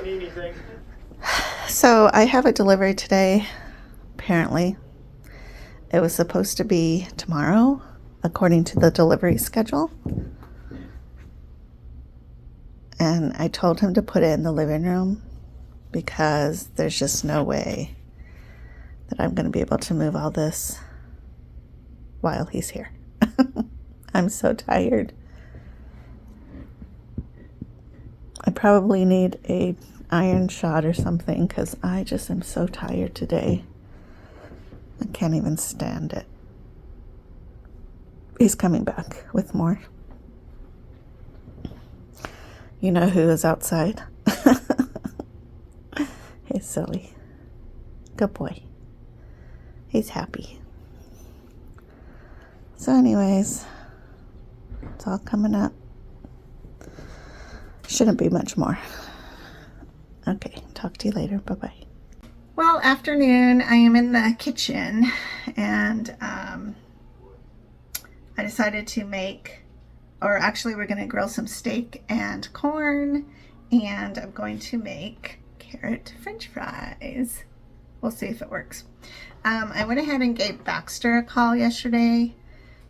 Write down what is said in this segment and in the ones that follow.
anything. So I have a delivery today, apparently. It was supposed to be tomorrow, according to the delivery schedule. And I told him to put it in the living room because there's just no way that I'm going to be able to move all this while he's here. I'm so tired. I probably need a iron shot or something because I just am so tired today. I can't even stand it. He's coming back with more. You know who is outside? He's silly. Good boy. He's happy. So anyways, it's all coming up. Shouldn't be much more. Okay, talk to you later. Bye-bye. Well, afternoon, I am in the kitchen and I decided to make, or actually we're going to grill some steak and corn, and I'm going to make carrot french fries. We'll see if it works. I went ahead and gave Baxter a call yesterday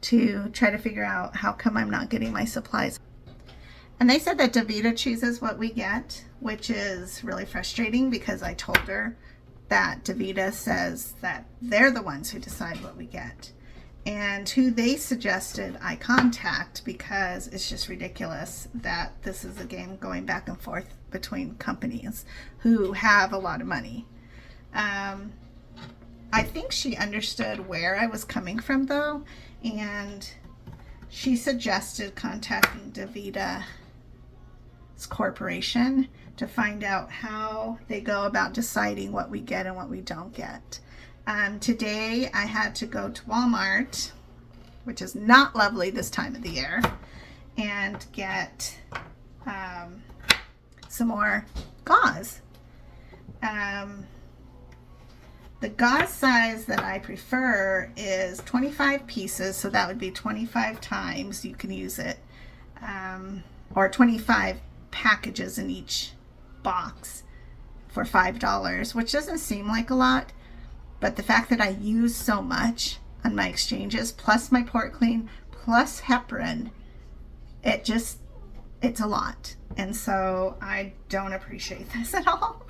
to try to figure out how come I'm not getting my supplies. And they said that DaVita chooses what we get, which is really frustrating because I told her that DaVita says that they're the ones who decide what we get. And who they suggested I contact because it's just ridiculous that this is a game going back and forth between companies who have a lot of money. I think she understood where I was coming from though, and she suggested contacting DaVita's corporation to find out how they go about deciding what we get and what we don't get. Today I had to go to Walmart, which is not lovely this time of the year, and get some more gauze. The gauze size that I prefer is 25 pieces, so that would be 25 times you can use it, or 25 packages in each box for $5, which doesn't seem like a lot, but the fact that I use so much on my exchanges, plus my port clean, plus heparin, it's a lot, and so I don't appreciate this at all.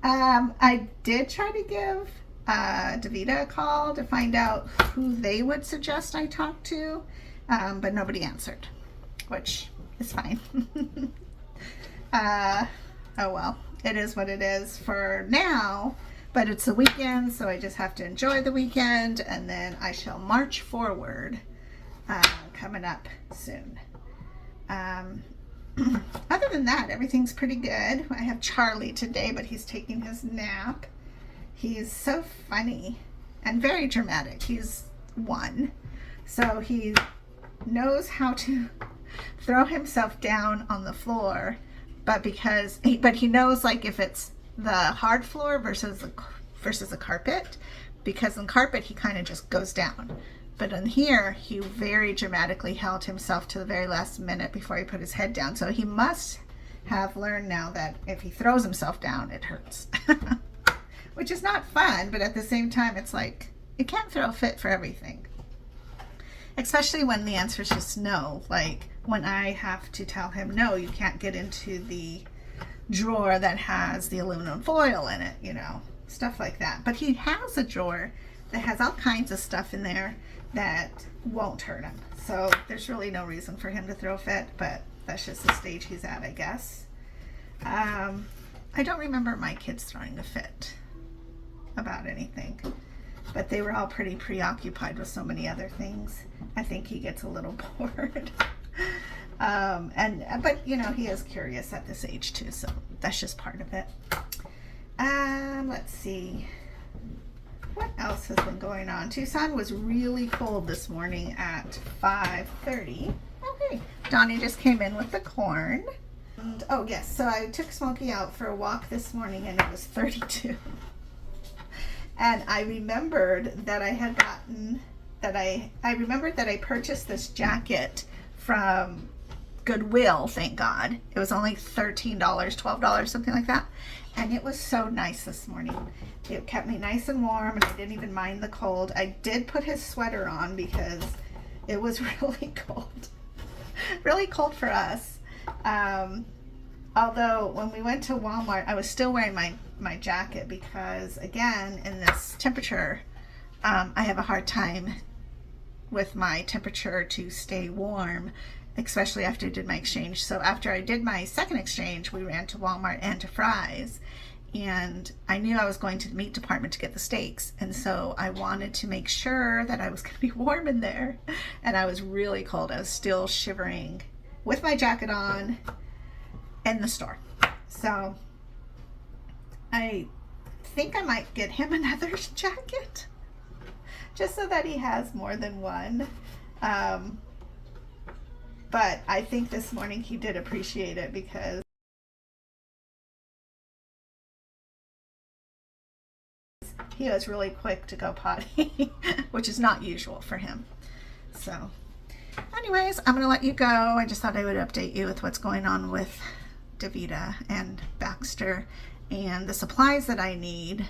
I did try to give DaVita a call to find out who they would suggest I talk to, but nobody answered, which is fine. Oh well, it is what it is for now, but it's the weekend, so I just have to enjoy the weekend, and then I shall march forward coming up soon. Other than that, everything's pretty good. I have Charlie today, but he's taking his nap. He's so funny and very dramatic. He's 1, so he knows how to throw himself down on the floor, but he knows like if it's the hard floor versus the carpet, because in carpet he kind of just goes down. But in here, he very dramatically held himself to the very last minute before he put his head down. So he must have learned now that if he throws himself down, it hurts. Which is not fun, but at the same time, it's like, you can't throw a fit for everything. Especially when the answer is just no. Like, when I have to tell him, no, you can't get into the drawer that has the aluminum foil in it, stuff like that. But he has a drawer that has all kinds of stuff in there that won't hurt him. So there's really no reason for him to throw a fit, but that's just the stage he's at, I guess. I don't remember my kids throwing a fit about anything, but they were all pretty preoccupied with so many other things. I think he gets a little bored. But he is curious at this age too, so that's just part of it. Let's see. What else has been going on? Tucson was really cold this morning at 5:30. Okay, Donnie just came in with the corn. And, oh yes, so I took Smokey out for a walk this morning and it was 32. And I remembered that I remembered that I purchased this jacket from Goodwill, thank God. It was only $13, $12, something like that. And it was so nice this morning. It kept me nice and warm, and I didn't even mind the cold. I did put his sweater on because it was really cold. Really cold for us. Although when we went to Walmart, I was still wearing my jacket because, again, in this temperature, I have a hard time with my temperature to stay warm, especially after I did my exchange. So after I did my second exchange, we ran to Walmart and to Fry's, and I knew I was going to the meat department to get the steaks, and so I wanted to make sure that I was going to be warm in there, and I was really cold. I was still shivering with my jacket on in the store. So I think I might get him another jacket just so that he has more than one. But I think this morning he did appreciate it because he was really quick to go potty, which is not usual for him. So anyways, I'm going to let you go. I just thought I would update you with what's going on with DaVita and Baxter and the supplies that I need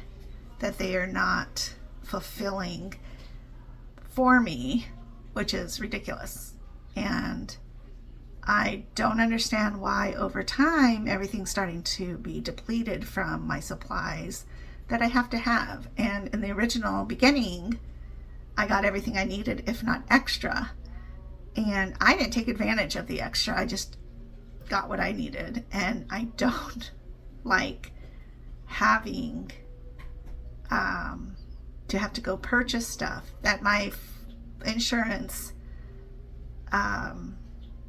that they are not fulfilling for me, which is ridiculous. And I don't understand why over time everything's starting to be depleted from my supplies that I have to have. And in the original beginning, I got everything I needed, if not extra. And I didn't take advantage of the extra. I just got what I needed. And I don't like having to have to go purchase stuff that my insurance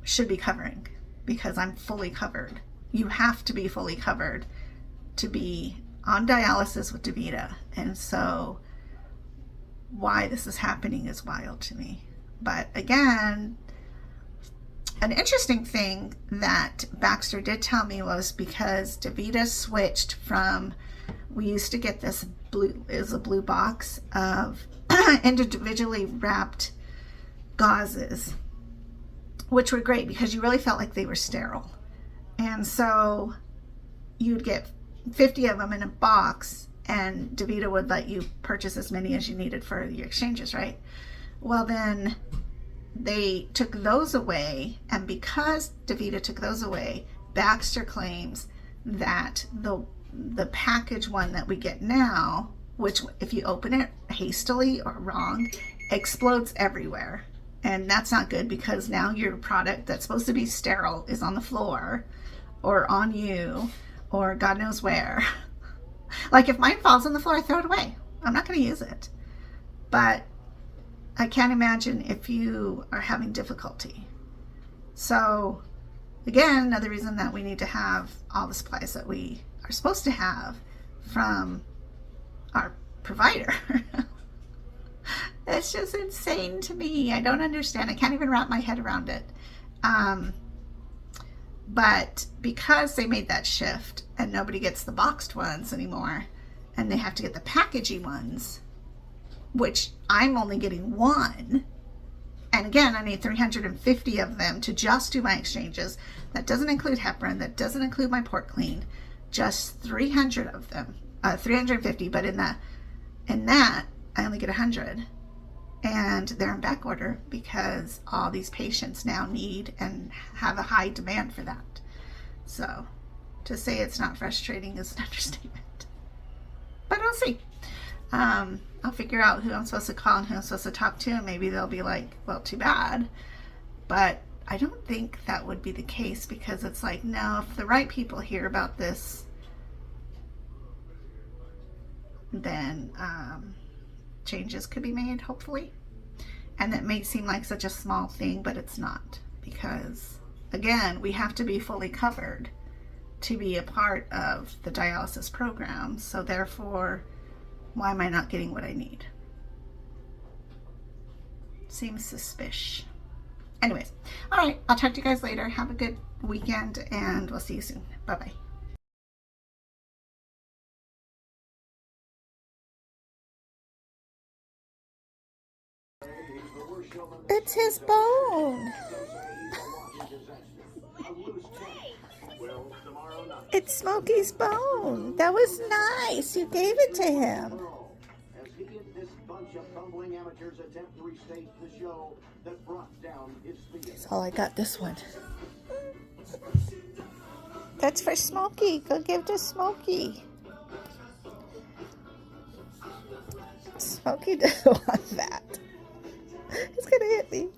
should be covering, because I'm fully covered. You have to be fully covered to be on dialysis with DaVita. And so why this is happening is wild to me. But again, an interesting thing that Baxter did tell me was because DaVita switched from, we used to get this blue box of individually wrapped gauzes, which were great because you really felt like they were sterile. And so you'd get 50 of them in a box, and DaVita would let you purchase as many as you needed for your exchanges, right? Well, then they took those away, and because DaVita took those away, Baxter claims that the package one that we get now, which if you open it hastily or wrong, explodes everywhere. And that's not good, because now your product that's supposed to be sterile is on the floor or on you or God knows where. Like if mine falls on the floor, I throw it away. I'm not going to use it. But I can't imagine if you are having difficulty. So again, another reason that we need to have all the supplies that we are supposed to have from our provider. It's just insane to me. I don't understand. I can't even wrap my head around it. But because they made that shift and nobody gets the boxed ones anymore, and they have to get the packaging ones, which I'm only getting one. And again, I need 350 of them to just do my exchanges. That doesn't include heparin. That doesn't include my port clean. Just 300 of them, 350. But in that, I only get 100. And they're in back order because all these patients now need and have a high demand for that. So to say it's not frustrating is an understatement. But I'll see. I'll figure out who I'm supposed to call and who I'm supposed to talk to, and maybe they'll be like, well, too bad. But I don't think that would be the case, because it's like, no, if the right people hear about this, then changes could be made, hopefully. And that may seem like such a small thing, but it's not, because again, we have to be fully covered to be a part of the dialysis program. So therefore, why am I not getting what I need? Seems suspicious. Anyways, all right, I'll talk to you guys later. Have a good weekend, and we'll see you soon. Bye-bye. It's his bone. It's Smokey's bone. That was nice. You gave it to him. As he and this bunch of bumbling amateurs attempt to restage the show that brought down his theater. That's all I got this one. That's for Smokey. Go give to Smokey. Smokey doesn't want that. He's gonna hit me.